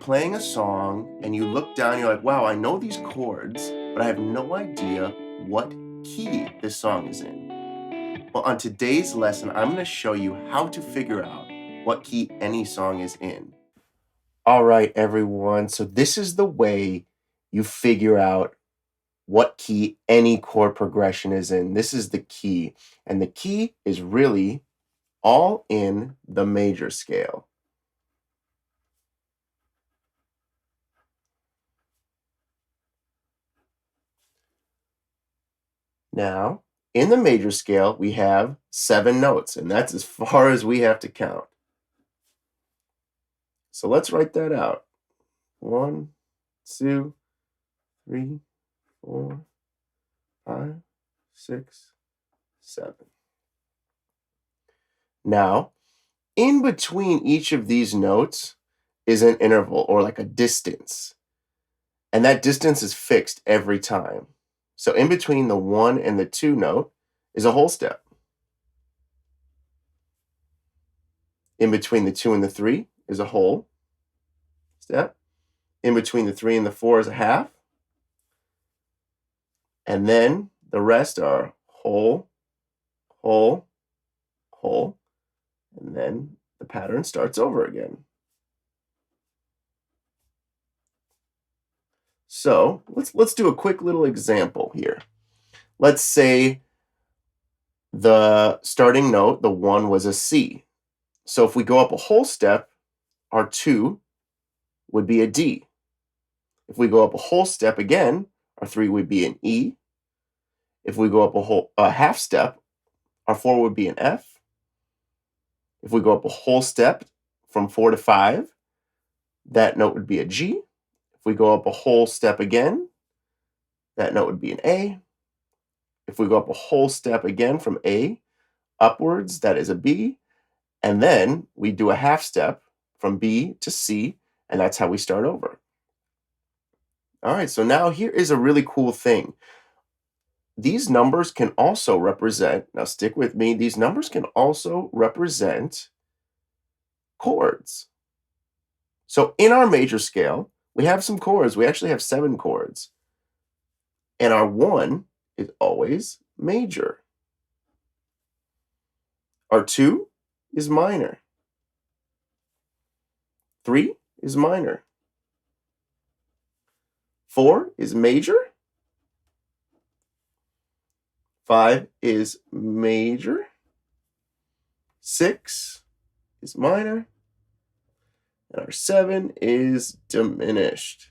playing a song and you look down, you're like, wow, I know these chords, but I have no idea what key this song is in. Well, on today's lesson, I'm going to show you how to figure out what key any song is in. All right, everyone. So this is the way you figure out what key any chord progression is in. This is the key, and the key is really all in the major scale. Now, in the major scale, we have 7 notes, and that's as far as we have to count. So let's write that out. 1, 2, 3, 4, 5, 6, 7. Now, in between each of these notes is an interval or like a distance. And that distance is fixed every time. So in between the 1 and the 2 note is a whole step. In between the 2 and the 3 is a whole step. In between the 3 and the 4 is a half. And then the rest are whole, whole, whole. And then the pattern starts over again. So let's do a quick little example here. Let's say the starting note, the 1 was a C. So if we go up a whole step, our 2 would be a D. If we go up a whole step again, our 3 would be an E. If we go up a half step, our 4 would be an F. If we go up a whole step from 4 to 5, that note would be a G. If we go up a whole step again, that note would be an A. If we go up a whole step again from A upwards, that is a B. And then we do a half step from B to C, and that's how we start over. All right, so now here is a really cool thing. These numbers can also represent, now stick with me, these numbers can also represent chords. So in our major scale, we have some chords. We actually have 7 chords. And our 1 is always major. Our 2 is minor. 3 is minor. 4 is major. 5 is major. 6 is minor. And our 7 is diminished.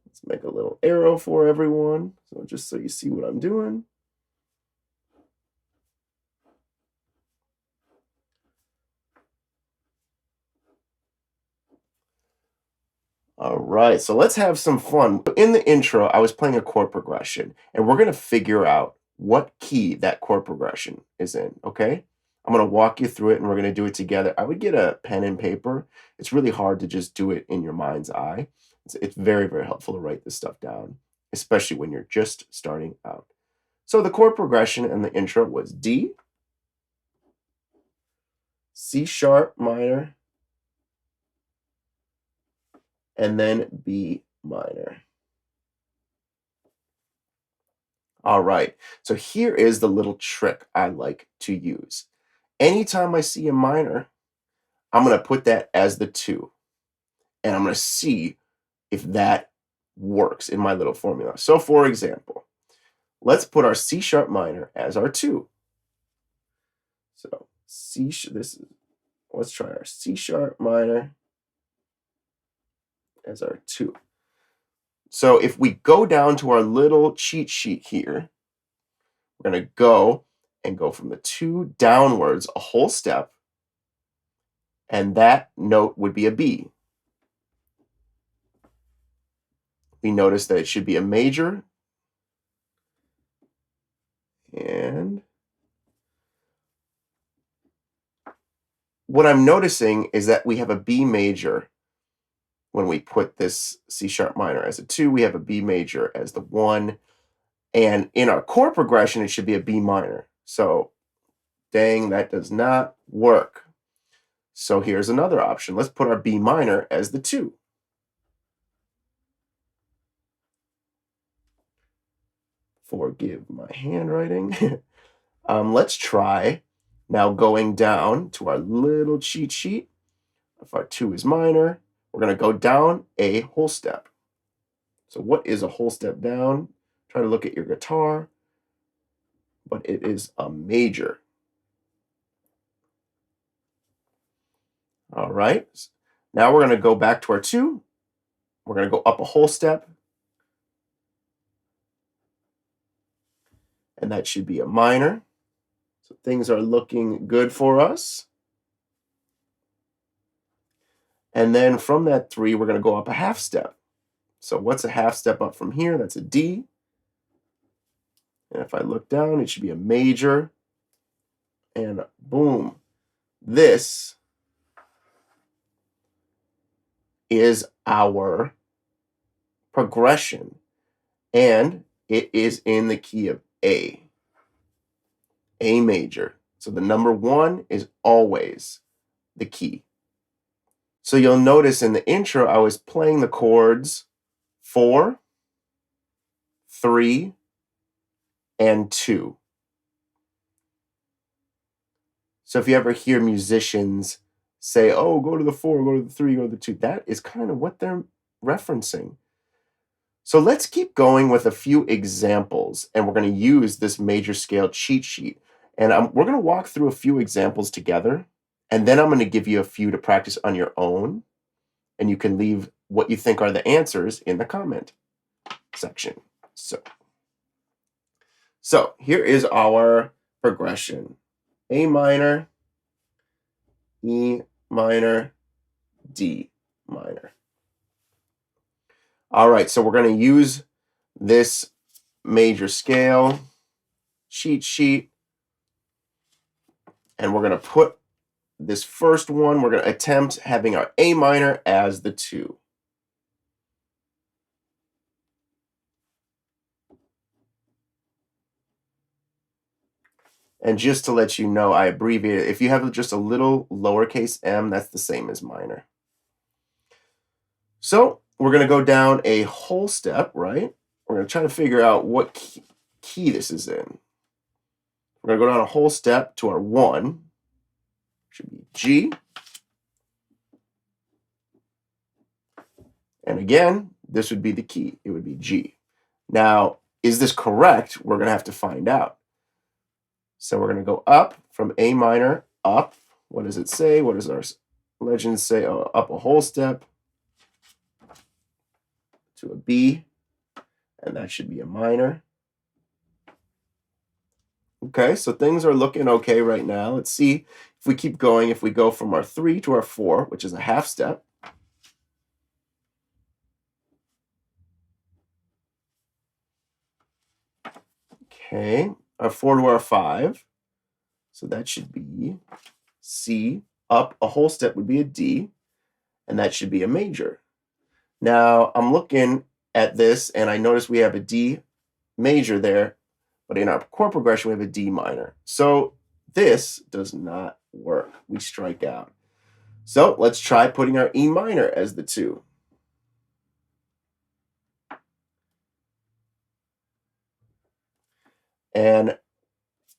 Let's make a little arrow for everyone, so just so you see what I'm doing. All right, so let's have some fun. In the intro, I was playing a chord progression, and we're going to figure out what key that chord progression is in, okay? I'm going to walk you through it, and we're going to do it together. I would get a pen and paper. It's really hard to just do it in your mind's eye. It's very, very helpful to write this stuff down, especially when you're just starting out. So the chord progression in the intro was D, C sharp minor, and then B minor. All right, so here is the little trick I like to use. Anytime I see a minor, I'm going to put that as the 2, and I'm going to see if that works in my little formula. So for example, let's put our C sharp minor as our 2. So let's try our C sharp minor as our 2. So if we go down to our little cheat sheet here, we're going to go from the 2 downwards a whole step, and that note would be a B. We notice that it should be a major, and what I'm noticing is that we have a B major when we put this C sharp minor as a 2. We have a B major as the 1, and in our chord progression, it should be a B minor. So, dang, that does not work. So here's another option. Let's put our B minor as the 2. Forgive my handwriting. Let's try now going down to our little cheat sheet. If our 2 is minor, we're going to go down a whole step. So what is a whole step down? Try to look at your guitar, but it is a major. All right. Now we're going to go back to our 2. We're going to go up a whole step. And that should be a minor. So things are looking good for us. And then from that 3, we're going to go up a half step. So what's a half step up from here? That's a D. And if I look down, it should be a major. And boom. This is our progression. And it is in the key of A. A major. So the number 1 is always the key. So you'll notice in the intro, I was playing the chords 4, 3, and 2. So if you ever hear musicians say, oh, go to the 4, go to the 3, go to the 2, that is kind of what they're referencing. So let's keep going with a few examples, and we're going to use this major scale cheat sheet. And we're going to walk through a few examples together, and then I'm going to give you a few to practice on your own, and you can leave what you think are the answers in the comment section. So here is our progression. A minor, E minor, D minor. All right, so we're going to use this major scale cheat sheet, and we're going to put this first one, we're going to attempt having our A minor as the 2. And just to let you know, I abbreviate it. If you have just a little lowercase m, that's the same as minor. So we're going to go down a whole step, right? We're going to try to figure out what key this is in. We're going to go down a whole step to our 1. Should be G. And again, this would be the key. It would be G. Now, is this correct? We're going to have to find out. So we're going to go up from A minor, up. What does it say? What does our legend say? Oh, up a whole step to a B, and that should be a minor. Okay, so things are looking okay right now. Let's see if we keep going. If we go from our 3 to our 4, which is a half step. Okay, our 4 to our 5. So that should be C. Up a whole step would be a D, and that should be a major. Now, I'm looking at this, and I notice we have a D major there, but in our chord progression, we have a D minor. So this does not work. We strike out. So let's try putting our E minor as the 2. And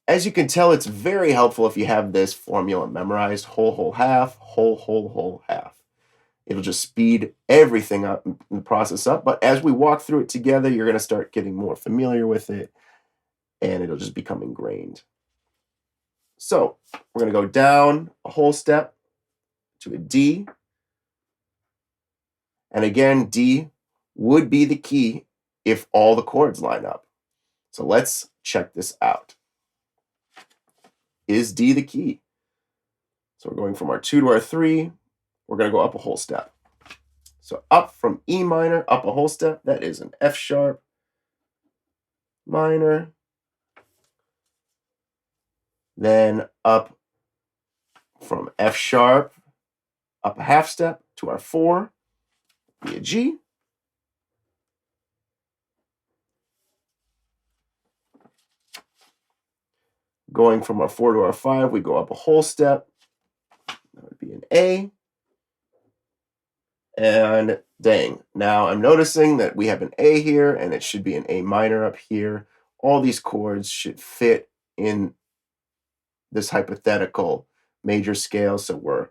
as you can tell, it's very helpful if you have this formula memorized: whole, whole, half, whole, whole, whole, half. It'll just speed everything up, the process up. But as we walk through it together, you're going to start getting more familiar with it, and it'll just become ingrained. So we're going to go down a whole step to a D. And again, D would be the key if all the chords line up. So let's check this out. Is D the key? So we're going from our 2 to our 3. We're going to go up a whole step. So up from E minor, up a whole step, that is an F sharp minor. Then up from F sharp, up a half step to our 4, be a G. Going from our 4 to our 5, we go up a whole step. That would be an A, and dang, now I'm noticing that we have an A here, and it should be an A minor up here. All these chords should fit in this hypothetical major scale, so we're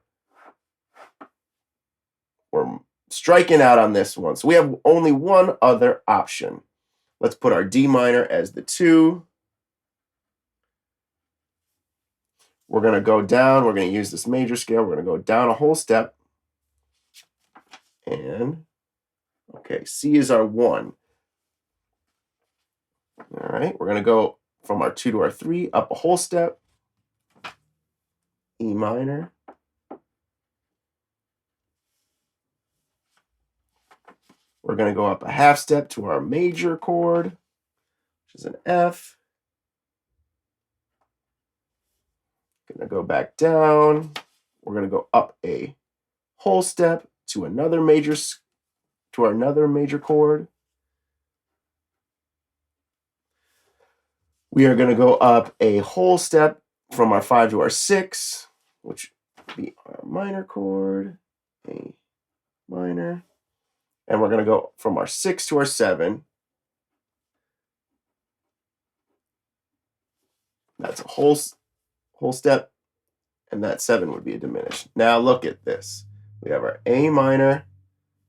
striking out on this one. So we have only one other option. Let's put our D minor as the 2. We're going to go down. We're going to use this major scale. We're going to go down a whole step. And, okay, C is our 1. All right, we're going to go from our 2 to our 3, up a whole step. E minor. We're going to go up a half step to our major chord, which is an F. Going to go back down. We're going to go up a whole step to another major chord. We are going to go up a whole step from our 5 to our 6, which would be our minor chord, A minor. And we're going to go from our 6 to our 7. That's a whole step, and that 7 would be a diminished. Now look at this. We have our A minor,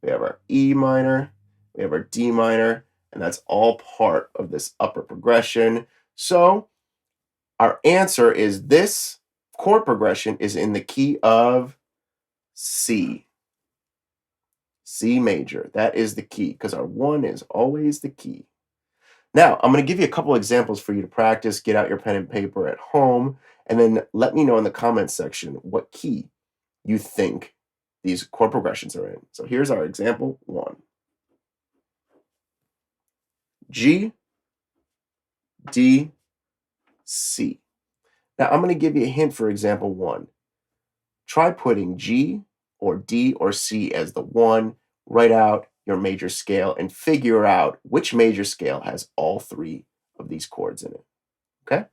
we have our E minor, we have our D minor, and that's all part of this upper progression. So our answer is this chord progression is in the key of C. C major. That is the key, because our 1 is always the key. Now, I'm going to give you a couple examples for you to practice. Get out your pen and paper at home, and then let me know in the comments section what key you think these chord progressions are in. So here's our example 1. G, D, C. Now, I'm going to give you a hint for example 1. Try putting G or D or C as the 1. Write out your major scale and figure out which major scale has all 3 of these chords in it. Okay?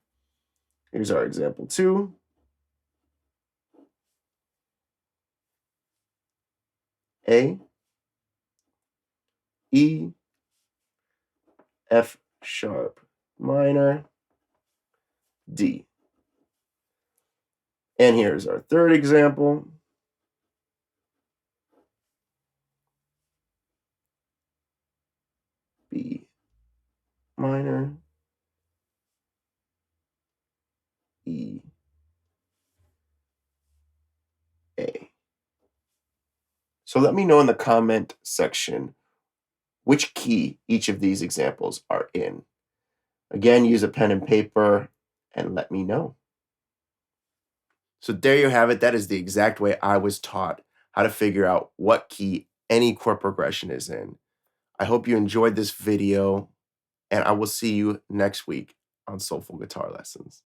Here's our example 2. A, E, F sharp minor, D. And here's our third example. B minor, E, A. So let me know in the comment section which key each of these examples are in. Again, use a pen and paper and let me know. So there you have it. That is the exact way I was taught how to figure out what key any chord progression is in. I hope you enjoyed this video, and I will see you next week on Soulful Guitar Lessons.